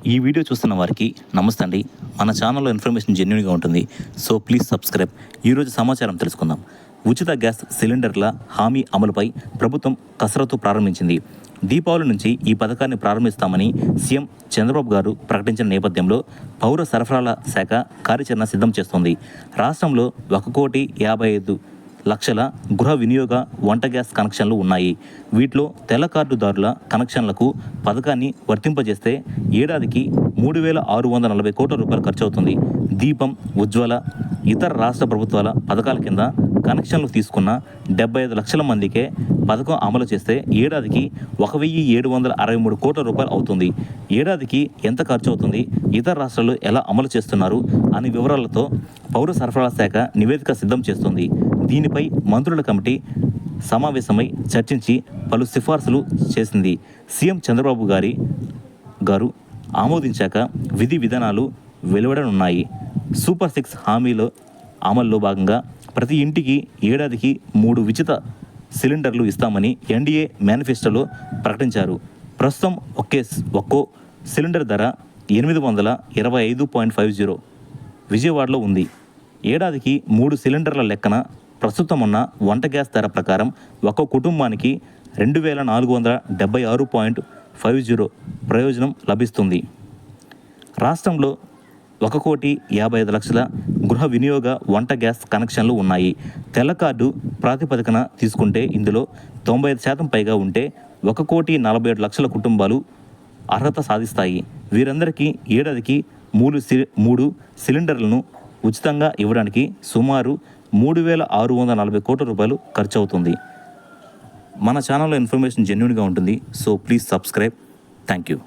ఈ వీడియో చూస్తున్న వారికి నమస్తే అండి. మన ఛానల్లో ఇన్ఫర్మేషన్ జెన్యూన్గా ఉంటుంది, సో ప్లీజ్ సబ్స్క్రైబ్. ఈరోజు సమాచారం తెలుసుకుందాం. ఉచిత గ్యాస్ సిలిండర్ల హామీ అమలుపై ప్రభుత్వం కసరత్తు ప్రారంభించింది. దీపావళి నుంచి ఈ పథకాన్ని ప్రారంభిస్తామని సీఎం చంద్రబాబు గారు ప్రకటించిన నేపథ్యంలో పౌర సరఫరాల శాఖ కార్యాచరణ సిద్ధం చేస్తోంది. రాష్ట్రంలో 1,55,00,000 గృహ వినియోగ వంట గ్యాస్ కనెక్షన్లు ఉన్నాయి. వీటిలో తెల్ల కార్డుదారుల కనెక్షన్లకు పథకాన్ని వర్తింపజేస్తే ఏడాదికి 3,640 కోట్ల రూపాయలు ఖర్చవుతుంది. దీపం, ఉజ్వల, ఇతర రాష్ట్ర ప్రభుత్వాల పథకాల కింద కనెక్షన్లు తీసుకున్న 75 లక్షల మందికే పథకం అమలు చేస్తే ఏడాదికి 1,763 కోట్ల రూపాయలు అవుతుంది. ఏడాదికి ఎంత ఖర్చు అవుతుంది, ఇతర రాష్ట్రాలు ఎలా అమలు చేస్తున్నారు అనే వివరాలతో పౌర సరఫరాల శాఖ నివేదిక సిద్ధం చేస్తుంది. దీనిపై మంత్రుల కమిటీ సమావేశమై చర్చించి పలు సిఫార్సులు చేసింది. సీఎం చంద్రబాబు గారు ఆమోదించాక విధి విధానాలు వెలువడనున్నాయి. సూపర్ 6 హామీల అమల్లో భాగంగా ప్రతి ఇంటికి ఏడాదికి 3 ఉచిత సిలిండర్లు ఇస్తామని ఎన్డీఏ మేనిఫెస్టోలో ప్రకటించారు. ప్రస్తుతం ఒక్కో సిలిండర్ ధర 825.50 విజయవాడలో ఉంది. ఏడాదికి 3 సిలిండర్ల లెక్కన ప్రస్తుతం ఉన్న వంట గ్యాస్ ధర ప్రకారం ఒక్కో కుటుంబానికి 2,476.50 ప్రయోజనం లభిస్తుంది. రాష్ట్రంలో 1,55,00,000 గృహ వినియోగ వంట గ్యాస్ కనెక్షన్లు ఉన్నాయి. తెల్ల కార్డు ప్రాతిపదికన తీసుకుంటే ఇందులో 95% పైగా ఉంటే 1,47,00,000 కుటుంబాలు అర్హత సాధిస్తాయి. వీరందరికీ ఏడాదికి 3 సిలిండర్లను ఉచితంగా ఇవ్వడానికి సుమారు 3,640 కోట్ల రూపాయలు ఖర్చు అవుతుంది. మన ఛానల్లో ఇన్ఫర్మేషన్ జెన్యూన్గా ఉంటుంది, so please subscribe. Thank you.